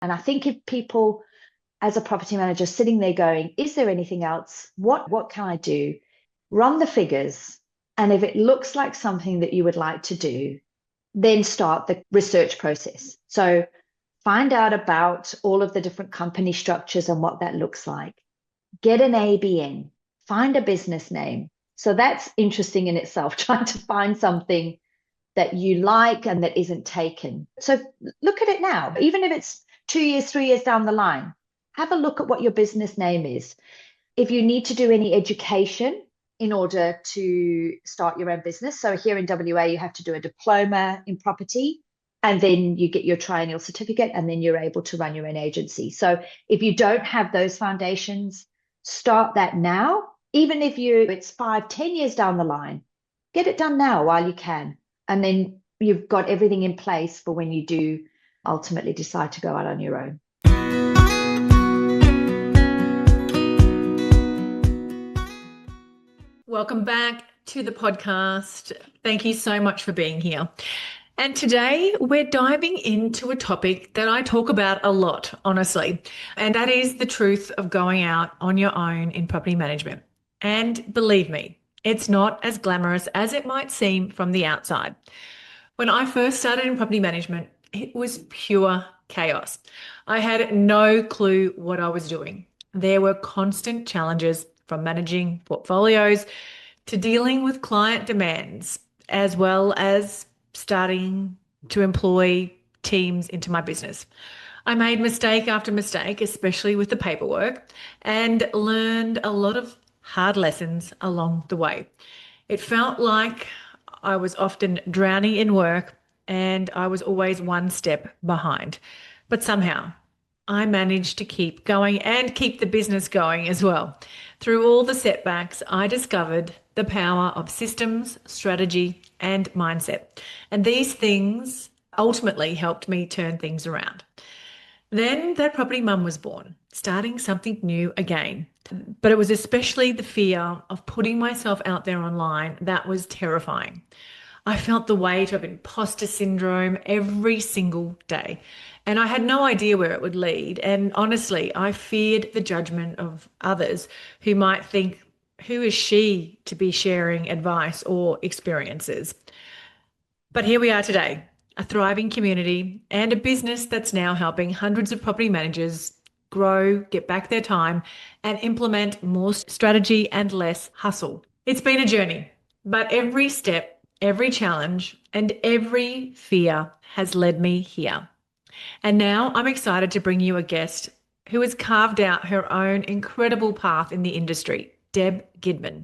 And I think if people, as a property manager, sitting there going, is there anything else? What can I do? Run the figures. And if it looks like something that you would like to do, then start the research process. So find out about all of the different company structures and what that looks like. Get an ABN, find a business name. So that's interesting in itself, trying to find something that you like and that isn't taken. So look at it now, even if it's 2 years, 3 years down the line, have a look at what your business name is. If you need to do any education in order to start your own business. So here in WA, you have to do a diploma in property and then you get your triennial certificate and then you're able to run your own agency. So if you don't have those foundations, start that now. Even if it's 5, 10 years down the line, get it done now while you can. And then you've got everything in place for when you do ultimately decide to go out on your own. Welcome back to the podcast. Thank you so much for being here. And today we're diving into a topic that I talk about a lot, honestly, and that is the truth of going out on your own in property management. And believe me, it's not as glamorous as it might seem from the outside. When I first started in property management, it was pure chaos. I had no clue what I was doing. There were constant challenges from managing portfolios to dealing with client demands, as well as starting to employ teams into my business. I made mistake after mistake, especially with the paperwork, and learned a lot of hard lessons along the way. It felt like I was often drowning in work and I was always one step behind. But somehow I managed to keep going and keep the business going as well. Through all the setbacks, I discovered the power of systems, strategy, and mindset. And these things ultimately helped me turn things around. Then that property mum was born, starting something new again. But it was especially the fear of putting myself out there online that was terrifying. I felt the weight of imposter syndrome every single day, and I had no idea where it would lead. And honestly, I feared the judgment of others who might think, who is she to be sharing advice or experiences? But here we are today, a thriving community and a business that's now helping hundreds of property managers grow, get back their time, and implement more strategy and less hustle. It's been a journey, but every step, every challenge, and every fear has led me here. And now I'm excited to bring you a guest who has carved out her own incredible path in the industry, Deb Gidman.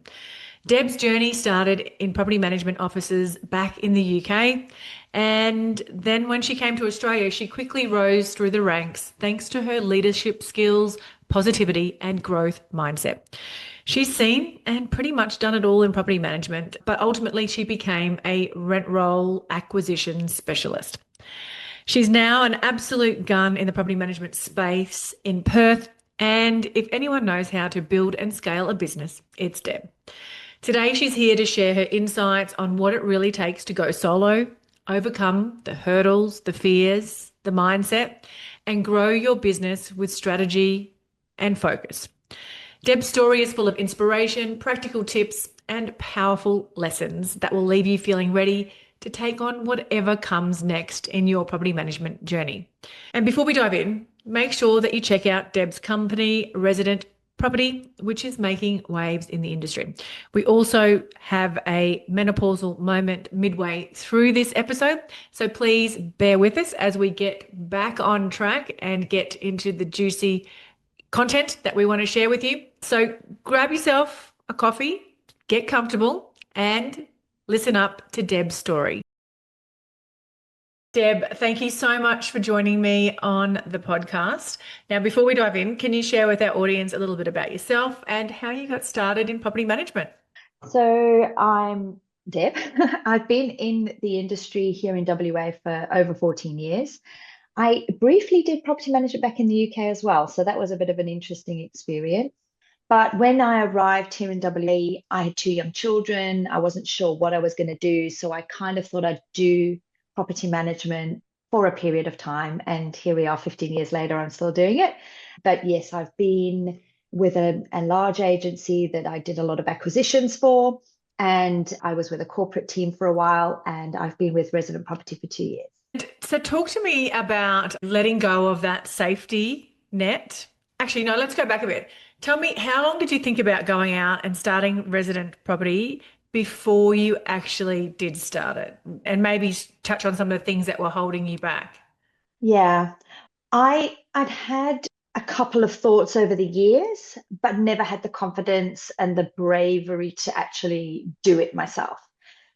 Deb's journey started in property management offices back in the UK. And then when she came to Australia, she quickly rose through the ranks thanks to her leadership skills, positivity, and growth mindset. She's seen and pretty much done it all in property management, but ultimately she became a rent roll acquisition specialist. She's now an absolute gun in the property management space in Perth. And if anyone knows how to build and scale a business, it's Deb. Today, she's here to share her insights on what it really takes to go solo, overcome the hurdles, the fears, the mindset, and grow your business with strategy and focus. Deb's story is full of inspiration, practical tips, and powerful lessons that will leave you feeling ready to take on whatever comes next in your property management journey. And before we dive in, make sure that you check out Deb's company, Resident Property, which is making waves in the industry. We also have a menopausal moment midway through this episode, so please bear with us as we get back on track and get into the juicy content that we want to share with you. So grab yourself a coffee, get comfortable, and listen up to Deb's story. Deb, thank you so much for joining me on the podcast. Now, before we dive in, can you share with our audience a little bit about yourself and how you got started in property management? So I'm Deb. I've been in the industry here in WA for over 14 years. I briefly did property management back in the UK as well. So that was a bit of an interesting experience. But when I arrived here in WA, I had 2 young children. I wasn't sure what I was going to do. So I kind of thought I'd do property management for a period of time. And here we are 15 years later, I'm still doing it. But yes, I've been with a large agency that I did a lot of acquisitions for. And I was with a corporate team for a while, and I've been with resident property for 2 years. So talk to me about letting go of that safety net. Actually, no, let's go back a bit. Tell me, how long did you think about going out and starting resident property before you actually did start it? And maybe touch on some of the things that were holding you back. Yeah, I'd had a couple of thoughts over the years, but never had the confidence and the bravery to actually do it myself.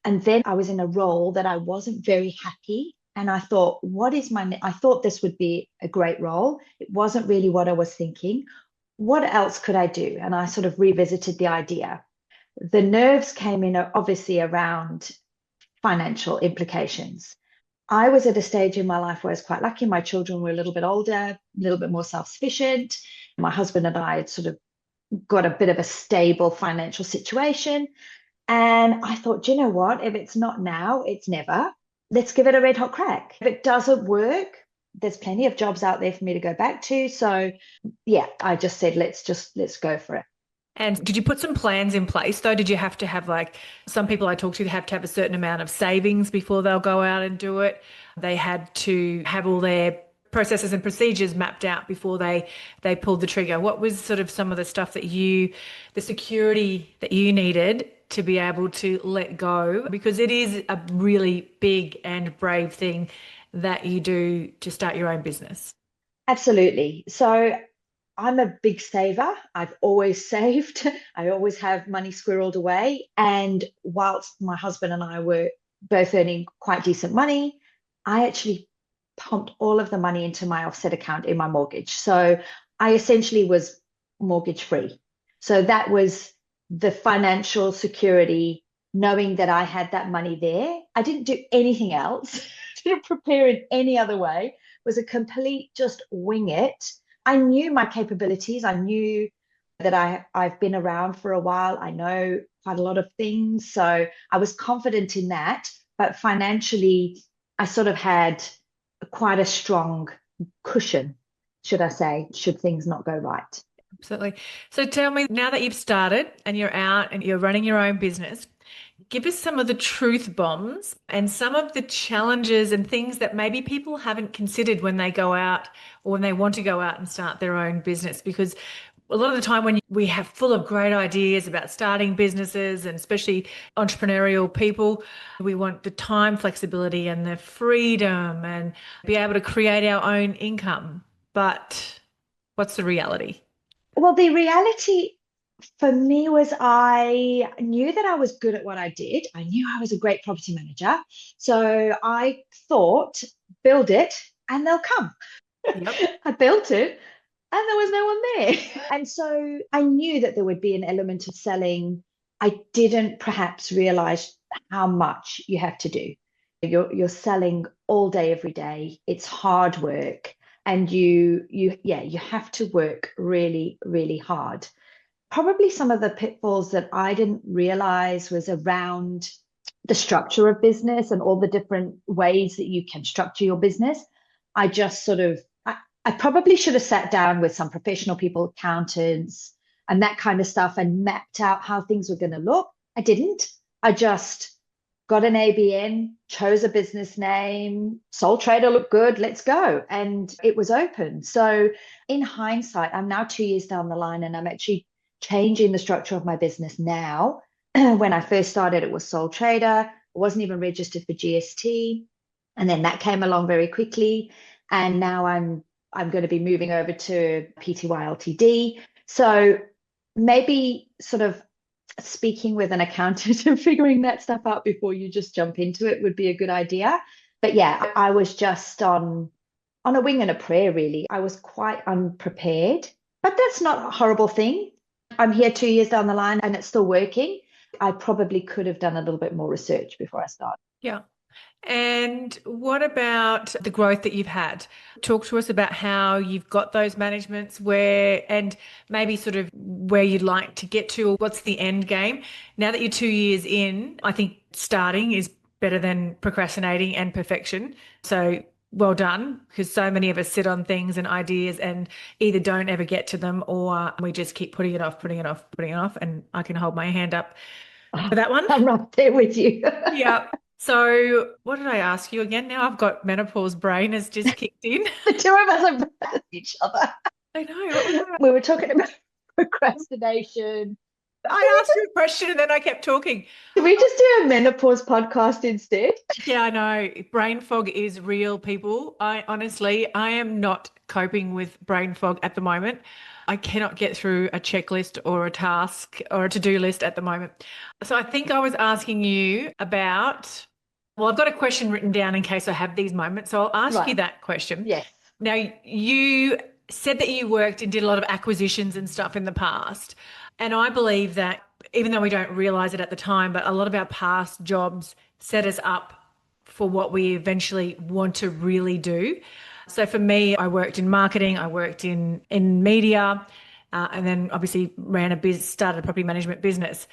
And then I was in a role that I wasn't very happy. And I thought, I thought this would be a great role. It wasn't really what I was thinking. What else could I do? And I sort of revisited the idea. The nerves came in obviously around financial implications. I was at a stage in my life where I was quite lucky. My children were a little bit older, a little bit more self-sufficient. My husband and I had sort of got a bit of a stable financial situation. And I thought, do you know what? If it's not now, it's never. Let's give it a red hot crack. If it doesn't work, there's plenty of jobs out there for me to go back to. So yeah, I just said, let's go for it. And did you put some plans in place though? Did you have to have, like, some people I talk to have a certain amount of savings before they'll go out and do it? They had to have all their processes and procedures mapped out before they pulled the trigger. What was sort of some of the stuff the security that you needed to be able to let go? Because it is a really big and brave thing that you do to start your own business. Absolutely. So I'm a big saver. I've always saved. I always have money squirreled away. And whilst my husband and I were both earning quite decent money, I actually pumped all of the money into my offset account in my mortgage. So I essentially was mortgage free. So that was the financial security, knowing that I had that money there. I didn't do anything else, didn't prepare in any other way. It was a complete just wing it. I knew my capabilities. I knew that I've been around for a while. I know quite a lot of things. So I was confident in that. But financially, I sort of had quite a strong cushion, should I say, should things not go right. Absolutely. So tell me, now that you've started and you're out and you're running your own business, give us some of the truth bombs and some of the challenges and things that maybe people haven't considered when they go out or when they want to go out and start their own business. Because a lot of the time when we have full of great ideas about starting businesses, and especially entrepreneurial people, we want the time flexibility and the freedom and be able to create our own income. But what's the reality? Well, the reality for me was I knew that I was good at what I did. I knew I was a great property manager. So I thought, build it and they'll come. Yep. I built it and there was no one there. And so I knew that there would be an element of selling. I didn't perhaps realize how much you have to do. You're selling all day, every day. It's hard work. And you have to work really, really hard. Probably some of the pitfalls that I didn't realize was around the structure of business and all the different ways that you can structure your business. I just sort of, I probably should have sat down with some professional people, accountants, and that kind of stuff and mapped out how things were going to look. I didn't. I just got an ABN, chose a business name, sole trader looked good, let's go. And it was open. So in hindsight, I'm now 2 years down the line and I'm actually changing the structure of my business now. When I first started, it was sole trader. I wasn't even registered for GST. And then that came along very quickly. And now I'm going to be moving over to PTY Ltd. So maybe sort of speaking with an accountant and figuring that stuff out before you just jump into it would be a good idea. But yeah, I was just on a wing and a prayer, really. I was quite unprepared, but that's not a horrible thing. I'm here 2 years down the line and it's still working. I probably could have done a little bit more research before I started. Yeah. And what about the growth that you've had? Talk to us about how you've got those managements, where and maybe sort of where you'd like to get to, or what's the end game. Now that you're 2 years in, I think starting is better than procrastinating and perfection. So well done, because so many of us sit on things and ideas and either don't ever get to them or we just keep putting it off, putting it off, putting it off. And I can hold my hand up for that one. I'm right there with you. Yeah. So what did I ask you again? Now I've got menopause brain has just kicked in. The two of us are bad at each other. I know. What was that? We were talking about procrastination. I asked you a question and then I kept talking. Can we just do a menopause podcast instead? Yeah, I know. Brain fog is real, people. I am not coping with brain fog at the moment. I cannot get through a checklist or a task or a to-do list at the moment. So I think I was asking you about, well, I've got a question written down in case I have these moments. So I'll ask you Right. that question. Yes. Now, you said that you worked and did a lot of acquisitions and stuff in the past. And I believe that even though we don't realize it at the time, but a lot of our past jobs set us up for what we eventually want to really do. So for me, I worked in marketing, I worked in media, and then obviously ran a business, started a property management business.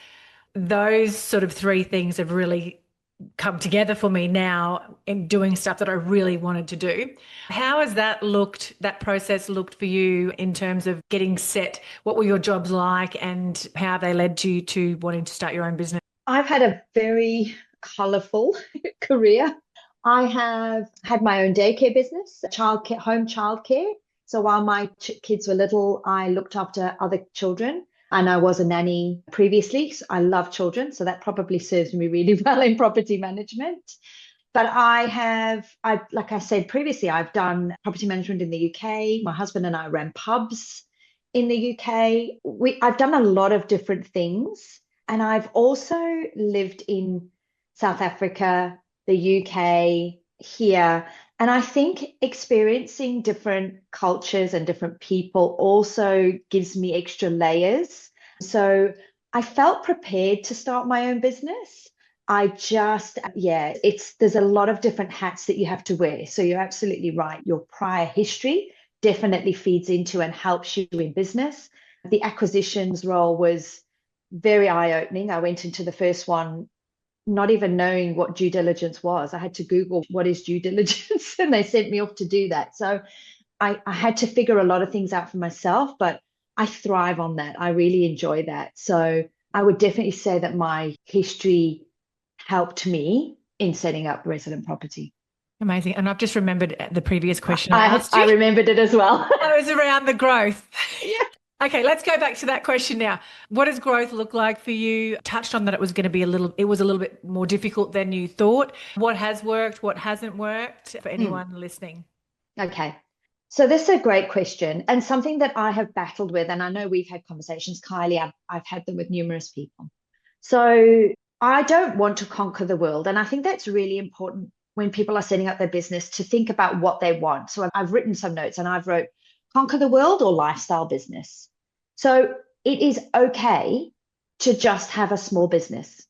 Those sort of three things have really come together for me now in doing stuff that I really wanted to do. How has that process looked for you in terms of getting set? What were your jobs like and how they led you to wanting to start your own business? I've had a very colourful career. I have had my own daycare business, childcare, home childcare. So while my kids were little, I looked after other children and I was a nanny previously. So I love children, so that probably serves me really well in property management. But like I said previously, I've done property management in the UK. My husband and I ran pubs in the UK. I've done a lot of different things. And I've also lived in South Africa, the UK, here. And I think experiencing different cultures and different people also gives me extra layers. So I felt prepared to start my own business. There's a lot of different hats that you have to wear. So you're absolutely right. Your prior history definitely feeds into and helps you in business. The acquisitions role was very eye-opening. I went into the first one not even knowing what due diligence was. I had to Google what is due diligence, and they sent me off to do that. So I had to figure a lot of things out for myself, but I thrive on that. I really enjoy that. So I would definitely say that my history helped me in setting up resident property. Amazing. And I've just remembered the previous question I asked I you. remember it as well. That was around the growth. Yeah. Okay, let's go back to that question now. What does growth look like for you? Touched on that it was going to be it was a little bit more difficult than you thought. What has worked? What hasn't worked for anyone listening? Okay. So this is a great question and something that I have battled with. And I know we've had conversations, Kylie, I've had them with numerous people. So I don't want to conquer the world. And I think that's really important when people are setting up their business to think about what they want. So I've written some notes and I've wrote conquer the world or lifestyle business. So it is okay to just have a small business.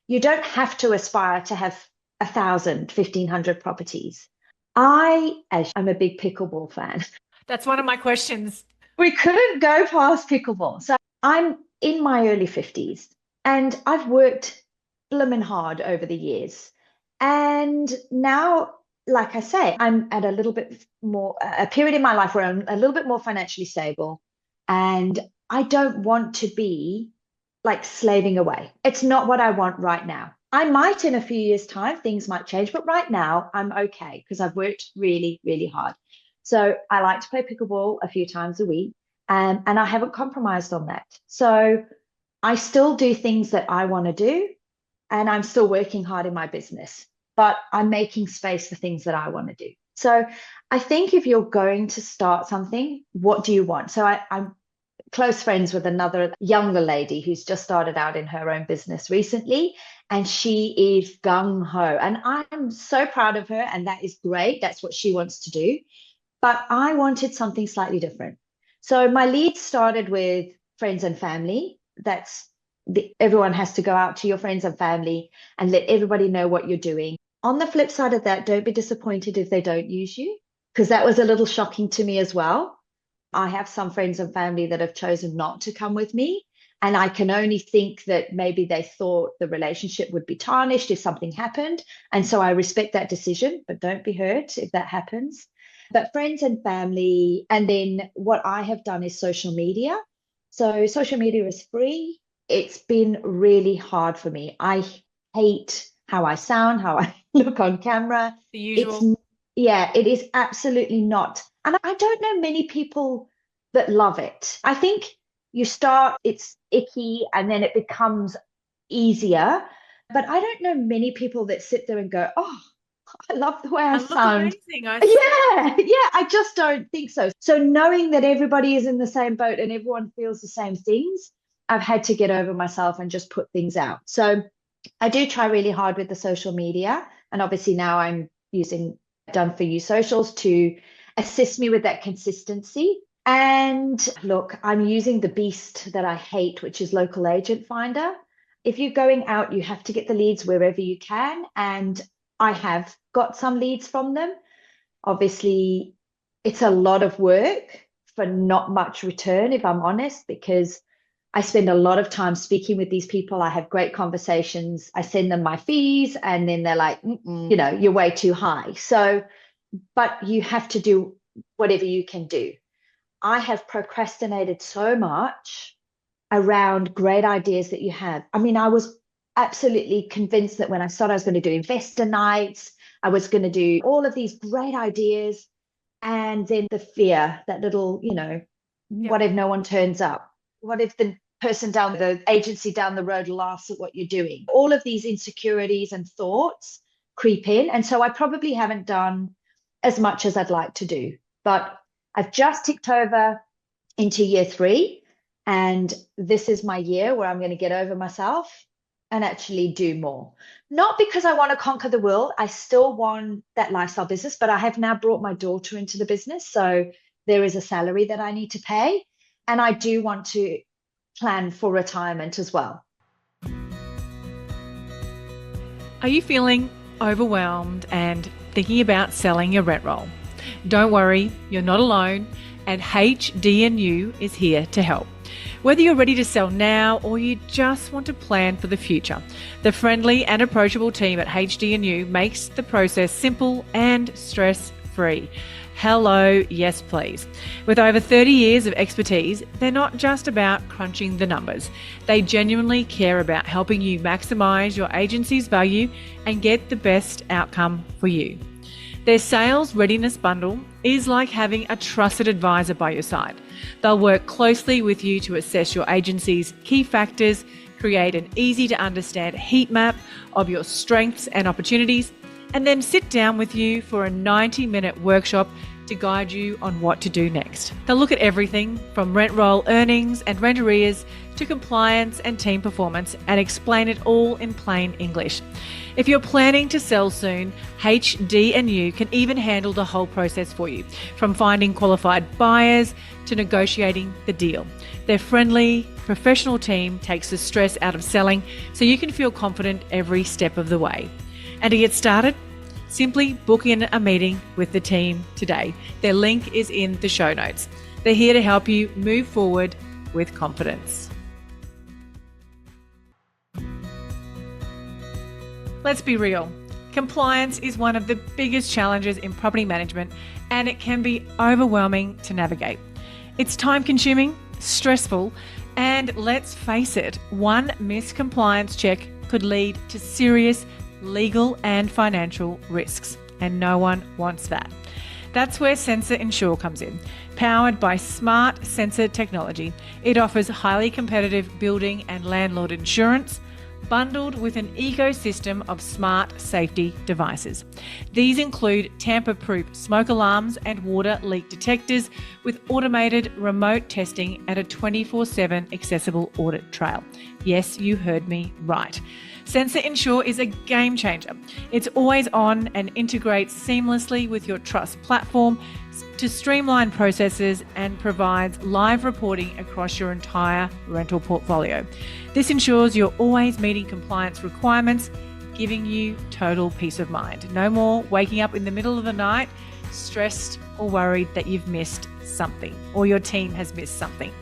You don't have to aspire to have 1,000, 1,500 properties. As I'm a big pickleball fan. That's one of my questions. We couldn't go past pickleball. So I'm in my early 50s and I've worked blimmin' hard over the years. And now, like I say, I'm at a little bit more, a period in my life where I'm a little bit more financially stable. And I don't want to be like slaving away. It's not what I want right now. I might in a few years' time, things might change, but right now I'm okay because I've worked really, really hard. So I like to play pickleball a few times a week, and I haven't compromised on that. So I still do things that I want to do, and I'm still working hard in my business, but I'm making space for things that I want to do. So I think if you're going to start something, what do you want? So I'm close friends with another younger lady who's just started out in her own business recently, and she is gung ho. And I'm so proud of her, and that is great. That's what she wants to do. But I wanted something slightly different. So my lead started with friends and family. Everyone has to go out to your friends and family and let everybody know what you're doing. On the flip side of that, don't be disappointed if they don't use you, because that was a little shocking to me as well. I have some friends and family that have chosen not to come with me. And I can only think that maybe they thought the relationship would be tarnished if something happened. And so I respect that decision, but don't be hurt if that happens. But friends and family. And then what I have done is social media. So social media is free. It's been really hard for me. I hate how I sound, how I look on camera. The It's, usual. yeah, it is absolutely not. And I don't know many people that love it. I think you start, it's icky, and then it becomes easier. But I don't know many people that sit there and go, oh, I love the way I I look sound. amazing. I Yeah, yeah, I just don't think so. So knowing that everybody is in the same boat and everyone feels the same things, I've had to get over myself and just put things out. So I do try really hard with the social media. And obviously now I'm using Done For You socials to assist me with that consistency. And look, I'm using the beast that I hate, which is Local Agent Finder. If you're going out, you have to get the leads wherever you can. And I have got some leads from them. Obviously, it's a lot of work for not much return, if I'm honest, because I spend a lot of time speaking with these people. I have great conversations. I send them my fees, and then they're like, you're way too high. So, but you have to do whatever you can do. I have procrastinated so much around great ideas that you have. I mean, I was absolutely convinced that when I started, I was going to do investor nights, I was going to do all of these great ideas. And then the fear, that little, Yep. what if no one turns up? What if the person down the agency down the road laughs at what you're doing? All of these insecurities and thoughts creep in. And so I probably haven't done as much as I'd like to do. But I've just ticked over into year 3. And this is my year where I'm going to get over myself and actually do more. Not because I want to conquer the world. I still want that lifestyle business, but I have now brought my daughter into the business. So there is a salary that I need to pay. And I do want to plan for retirement as well. Are you feeling overwhelmed and thinking about selling your rent roll? Don't worry, you're not alone, and HDNU is here to help. Whether you're ready to sell now or you just want to plan for the future, the friendly and approachable team at HDNU makes the process simple and stress-free. Hello, yes please. With over 30 years of expertise, they're not just about crunching the numbers. They genuinely care about helping you maximize your agency's value and get the best outcome for you. Their sales readiness bundle is like having a trusted advisor by your side. They'll work closely with you to assess your agency's key factors, create an easy to understand heat map of your strengths and opportunities, and then sit down with you for a 90-minute workshop to guide you on what to do next. They'll look at everything from rent roll earnings and rent arrears to compliance and team performance and explain it all in plain English. If you're planning to sell soon, HDNU can even handle the whole process for you, from finding qualified buyers to negotiating the deal. Their friendly, professional team takes the stress out of selling so you can feel confident every step of the way. And to get started, simply book in a meeting with the team today. Their link is in the show notes. They're here to help you move forward with confidence. Let's be real. Compliance is one of the biggest challenges in property management, and it can be overwhelming to navigate. It's time-consuming, stressful, and let's face it, one missed compliance check could lead to serious legal and financial risks, and no one wants that. That's where Sensor Insure comes in. Powered by smart sensor technology, it offers highly competitive building and landlord insurance, bundled with an ecosystem of smart safety devices. These include tamper-proof smoke alarms and water leak detectors with automated remote testing and a 24/7 accessible audit trail. Yes, you heard me right. Sensor Insure is a game changer. It's always on and integrates seamlessly with your trust platform to streamline processes and provides live reporting across your entire rental portfolio. This ensures you're always meeting compliance requirements, giving you total peace of mind. No more waking up in the middle of the night stressed or worried that you've missed something or your team has missed something.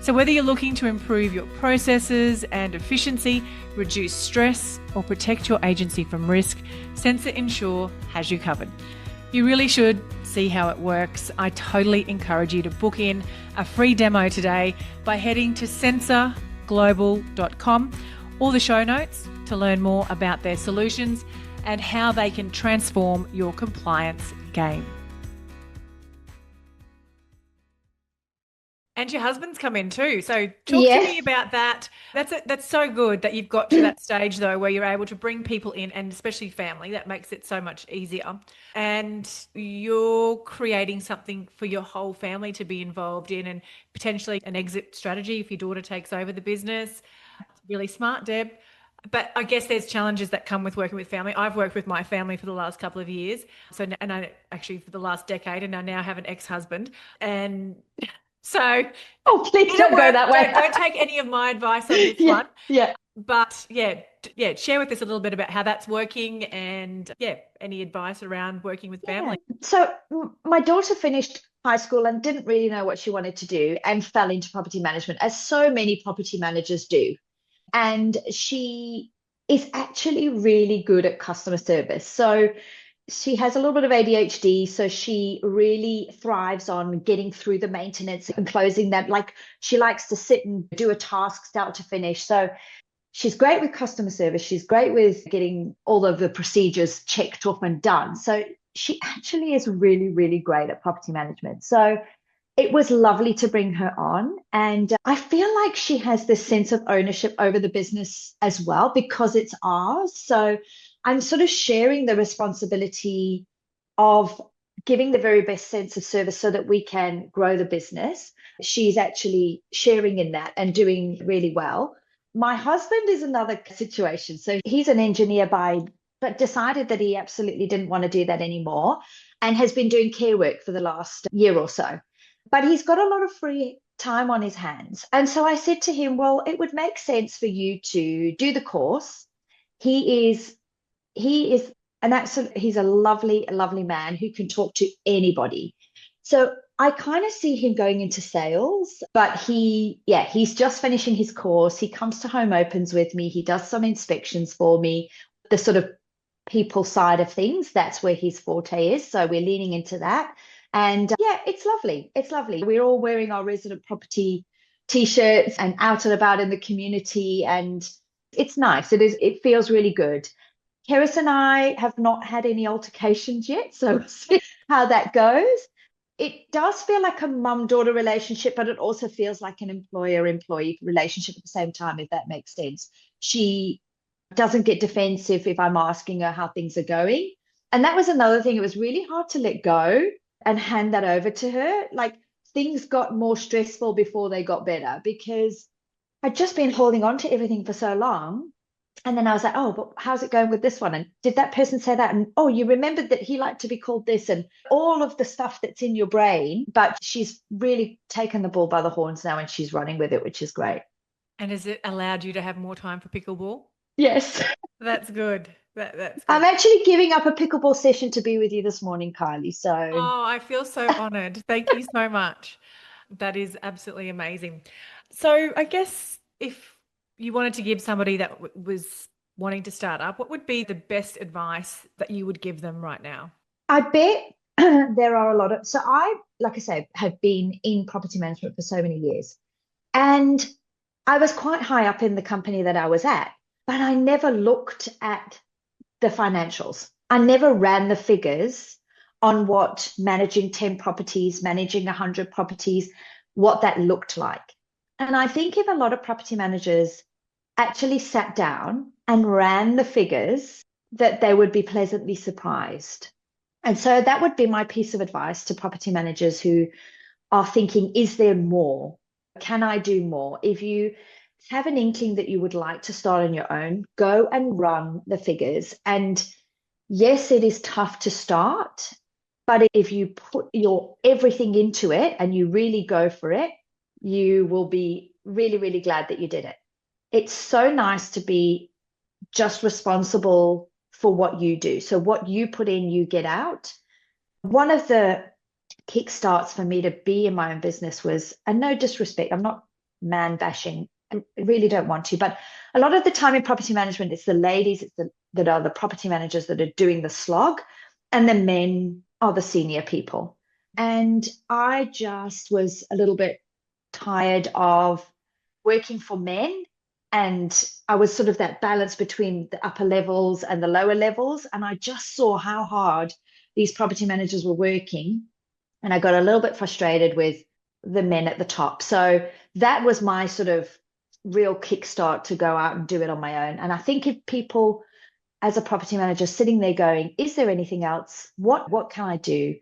So whether you're looking to improve your processes and efficiency, reduce stress, or protect your agency from risk, Sensor Insure has you covered. You really should see how it works. I totally encourage you to book in a free demo today by heading to sensorglobal.com or the show notes to learn more about their solutions and how they can transform your compliance game. And your husband's come in too. So talk to me about that. That's so good that you've got to that stage though where you're able to bring people in, and especially family. That makes it so much easier. And you're creating something for your whole family to be involved in, and potentially an exit strategy if your daughter takes over the business. Really smart, Deb. But I guess there's challenges that come with working with family. I've worked with my family for the last couple of years. And I actually for the last decade, and I now have an ex-husband. And so, please don't go that way. Don't take any of my advice on this one. Yeah. But yeah, share with us a little bit about how that's working, and any advice around working with family. So my daughter finished high school and didn't really know what she wanted to do and fell into property management, as so many property managers do. And she is actually really good at customer service. So she has a little bit of ADHD, so she really thrives on getting through the maintenance and closing them. Like, she likes to sit and do a task start to finish. So she's great with customer service. She's great with getting all of the procedures checked off and done. So she actually is really, really great at property management. So it was lovely to bring her on. And I feel like she has this sense of ownership over the business as well, because it's ours. So I'm sort of sharing the responsibility of giving the very best sense of service so that we can grow the business. She's actually sharing in that and doing really well. My husband is another situation. So he's an engineer but decided that he absolutely didn't want to do that anymore, and has been doing care work for the last year or so. But he's got a lot of free time on his hands. And so I said to him, well, it would make sense for you to do the course. He is he's a lovely, lovely man who can talk to anybody. So I kind of see him going into sales, but he's just finishing his course. He comes to home opens with me. He does some inspections for me, the sort of people side of things. That's where his forte is. So we're leaning into that. And it's lovely. It's lovely. We're all wearing our resident property T-shirts and out and about in the community. And it's nice. It feels really good. Keris and I have not had any altercations yet, so we'll see how that goes. It does feel like a mum-daughter relationship, but it also feels like an employer-employee relationship at the same time, if that makes sense. She doesn't get defensive if I'm asking her how things are going. And that was another thing. It was really hard to let go and hand that over to her. Like, things got more stressful before they got better, because I'd just been holding on to everything for so long. And then I was like, oh, but how's it going with this one? And did that person say that? And oh, you remembered that he liked to be called this, and all of the stuff that's in your brain. But she's really taken the bull by the horns now, and she's running with it, which is great. And has it allowed you to have more time for pickleball? Yes. That's good. That's good. I'm actually giving up a pickleball session to be with you this morning, Kylie. So I feel so honored. Thank you so much. That is absolutely amazing. So I guess if you wanted to give somebody that was wanting to start up, what would be the best advice that you would give them right now? I bet there are a lot of, so I, like I say, have been in property management for so many years. And I was quite high up in the company that I was at, but I never looked at the financials. I never ran the figures on what managing 10 properties, managing 100 properties, what that looked like. And I think if a lot of property managers actually sat down and ran the figures, that they would be pleasantly surprised. And so that would be my piece of advice to property managers who are thinking, is there more? Can I do more? If you have an inkling that you would like to start on your own, go and run the figures. And yes, it is tough to start, but if you put your everything into it and you really go for it, you will be really, really glad that you did it. It's so nice to be just responsible for what you do. So what you put in, you get out. One of the kickstarts for me to be in my own business was, and no disrespect, I'm not man bashing. I really don't want to, but a lot of the time in property management, it's the ladies that are the property managers that are doing the slog, and the men are the senior people. And I just was a little bit tired of working for men. And I was sort of that balance between the upper levels and the lower levels. And I just saw how hard these property managers were working. And I got a little bit frustrated with the men at the top. So that was my sort of real kickstart to go out and do it on my own. And I think if people, as a property manager, sitting there going, is there anything else? What can I do?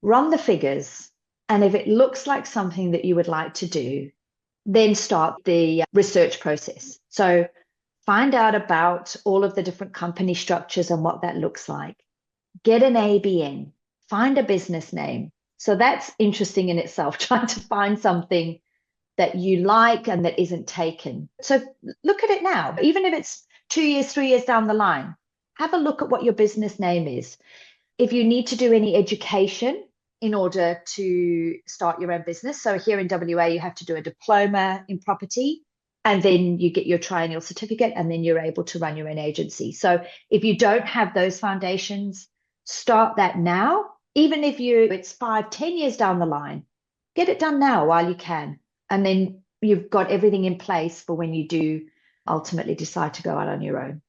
Run the figures. And if it looks like something that you would like to do, then start the research process. So find out about all of the different company structures and what that looks like. Get an ABN, find a business name. So that's interesting in itself, trying to find something that you like and that isn't taken. So look at it now, even if it's 2 years, 3 years down the line, have a look at what your business name is. If you need to do any education in order to start your own business. So here in WA, you have to do a diploma in property, and then you get your triennial certificate, and then you're able to run your own agency. So if you don't have those foundations, start that now. Even if it's 5, 10 years down the line, get it done now while you can. And then you've got everything in place for when you do ultimately decide to go out on your own.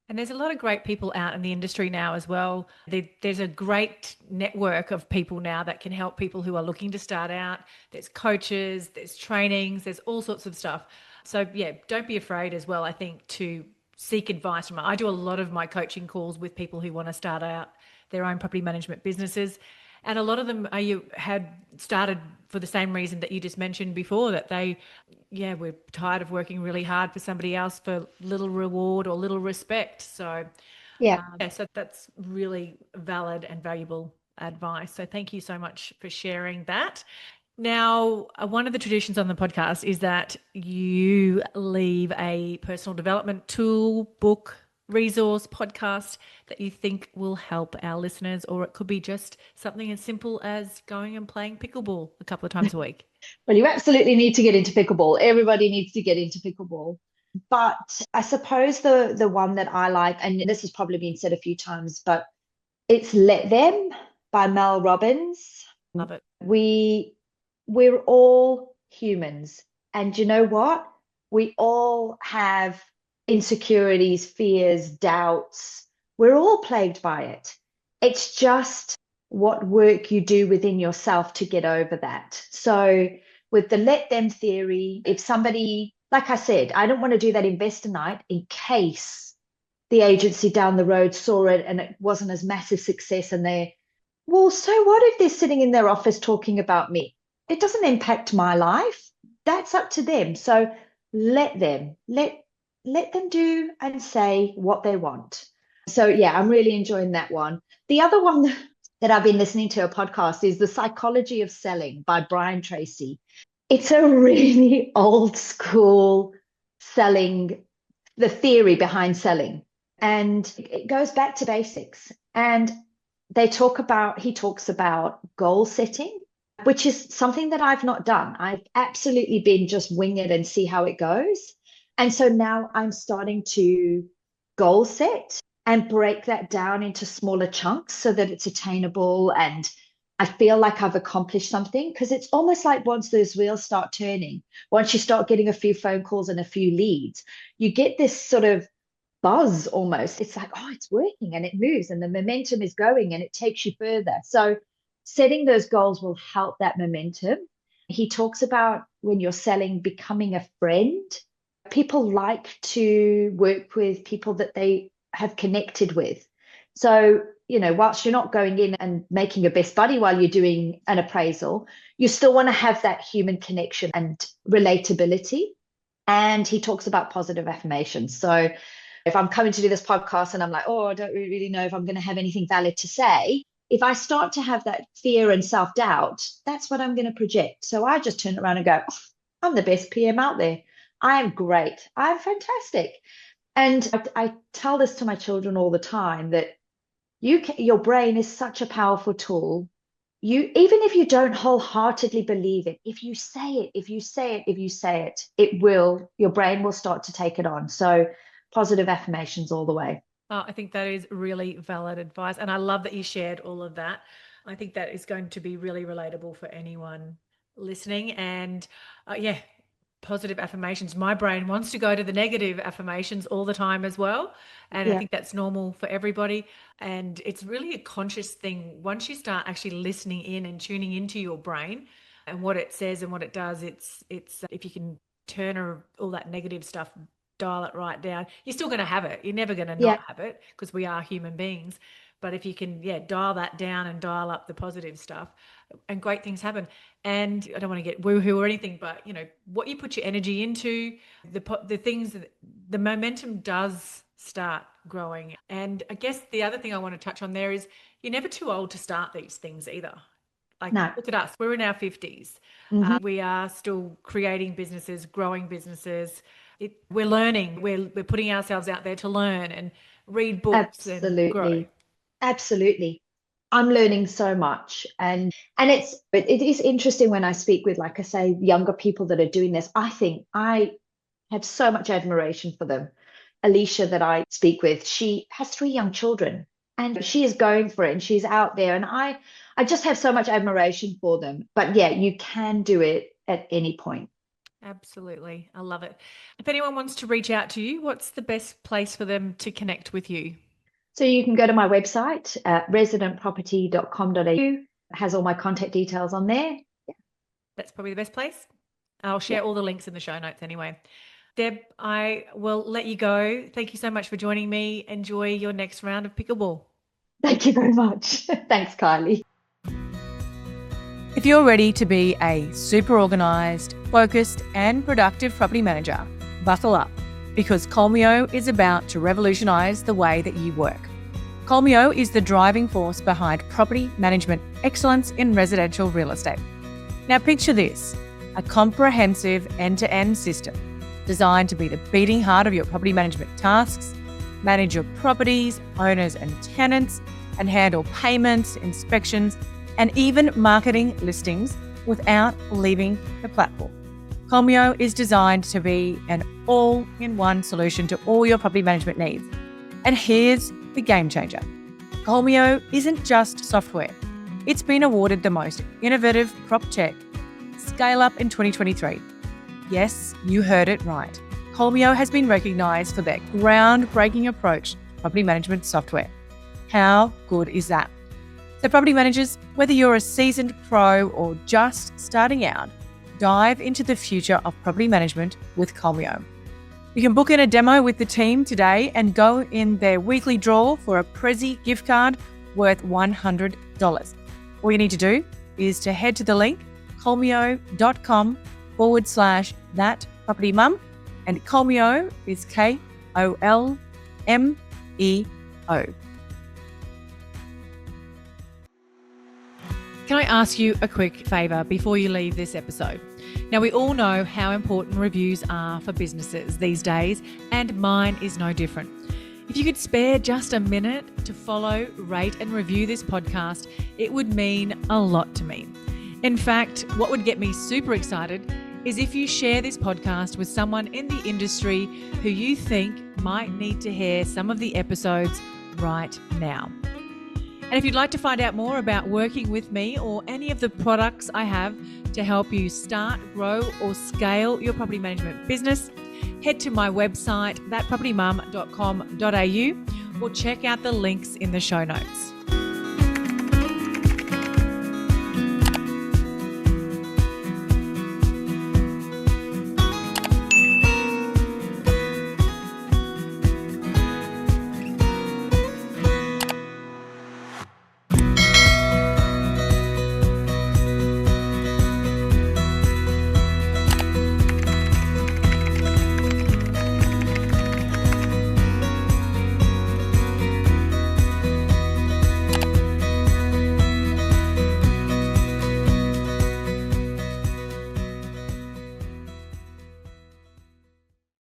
And there's a lot of great people out in the industry now as well. There's a great network of people now that can help people who are looking to start out. There's coaches, there's trainings, there's all sorts of stuff. So yeah, don't be afraid as well, I think, to seek advice from. I do a lot of my coaching calls with people who want to start out their own property management businesses. And a lot of them had started for the same reason that you just mentioned before, that we're tired of working really hard for somebody else for little reward or little respect. So, Yeah. so that's really valid and valuable advice. So thank you so much for sharing that. Now, one of the traditions on the podcast is that you leave a personal development tool, book, resource, podcast that you think will help our listeners, or it could be just something as simple as going and playing pickleball a couple of times a week. Well, you absolutely need to get into pickleball. Everybody needs to get into pickleball. But I suppose the one that I like, and this has probably been said a few times, but it's Let Them by Mel Robbins. Love it. We're all humans. And you know what? We all have insecurities, fears, doubts. We're all plagued by it. It's just what work you do within yourself to get over that. So with the Let Them theory, if somebody, like I said, I don't want to do that investor night in case the agency down the road saw it and it wasn't as massive success, and well, so what if they're sitting in their office talking about me? It doesn't impact my life. That's up to them. So let them do and say what they want. So yeah, I'm really enjoying that one. The other one that I've been listening to a podcast is The Psychology of Selling by Brian Tracy. It's a really old school selling, the theory behind selling. And it goes back to basics. And he talks about goal setting, which is something that I've not done. I've absolutely been just wing it and see how it goes. And so now I'm starting to goal set and break that down into smaller chunks so that it's attainable and I feel like I've accomplished something, because it's almost like once those wheels start turning, once you start getting a few phone calls and a few leads, you get this sort of buzz almost. It's like, oh, it's working and it moves and the momentum is going and it takes you further. So setting those goals will help that momentum. He talks about when you're selling, becoming a friend. People like to work with people that they have connected with. So, whilst you're not going in and making a best buddy while you're doing an appraisal, you still want to have that human connection and relatability. And he talks about positive affirmations. So if I'm coming to do this podcast and I'm like, oh, I don't really know if I'm going to have anything valid to say, if I start to have that fear and self-doubt, that's what I'm going to project. So I just turn around and go, oh, I'm the best PM out there. I am great. I'm fantastic. And I tell this to my children all the time, that your brain is such a powerful tool. even if you don't wholeheartedly believe it, if you say it, if you say it, if you say it, your brain will start to take it on. So positive affirmations all the way. Oh, I think that is really valid advice. And I love that you shared all of that. I think that is going to be really relatable for anyone listening. And yeah, positive affirmations. My brain wants to go to the negative affirmations all the time as well. And I Yeah. think that's normal for everybody. And it's really a conscious thing. Once you start actually listening in and tuning into your brain and what it says and what it does, it's if you can turn all that negative stuff, dial it right down, you're still going to have it. You're never going to Yeah. not have it because we are human beings. But if you can, yeah, dial that down and dial up the positive stuff, and great things happen. And I don't want to get woohoo or anything, but what you put your energy into, the things that the momentum does start growing. And I guess the other thing I want to touch on there is you're never too old to start these things either. Like, No. look at us, we're in our 50s. Mm-hmm. We are still creating businesses, growing businesses. We're learning, we're putting ourselves out there to learn and read books and grow. Absolutely. Absolutely. I'm learning so much. And it is interesting when I speak with, like I say, younger people that are doing this. I think I have so much admiration for them. Alicia, that I speak with, she has 3 young children and she is going for it and she's out there. And I just have so much admiration for them. But yeah, you can do it at any point. Absolutely. I love it. If anyone wants to reach out to you, what's the best place for them to connect with you? So you can go to my website, residentproperty.com.au. It has all my contact details on there. That's probably the best place. I'll share all the links in the show notes anyway. Deb, I will let you go. Thank you so much for joining me. Enjoy your next round of pickleball. Thank you very much. Thanks, Kylie. If you're ready to be a super organised, focused and productive property manager, buckle up because Colmio is about to revolutionise the way that you work. Colmio is the driving force behind property management excellence in residential real estate. Now picture this, a comprehensive end-to-end system designed to be the beating heart of your property management tasks, manage your properties, owners and tenants, and handle payments, inspections, and even marketing listings without leaving the platform. Colmio is designed to be an all-in-one solution to all your property management needs. And here's the game changer. Colmio isn't just software. It's been awarded the most innovative prop tech scale up in 2023. Yes, you heard it right. Colmio has been recognised for their groundbreaking approach to property management software. How good is that? So property managers, whether you're a seasoned pro or just starting out, dive into the future of property management with Colmio. You can book in a demo with the team today and go in their weekly draw for a Prezi gift card worth $100. All you need to do is to head to the link colmio.com/thatpropertymum, and Colmio is KOLMEO. Can I ask you a quick favour before you leave this episode? Now, we all know how important reviews are for businesses these days, and mine is no different. If you could spare just a minute to follow, rate and review this podcast, it would mean a lot to me. In fact, what would get me super excited is if you share this podcast with someone in the industry who you think might need to hear some of the episodes right now. And if you'd like to find out more about working with me or any of the products I have to help you start, grow or scale your property management business, head to my website, thatpropertymum.com.au, or check out the links in the show notes.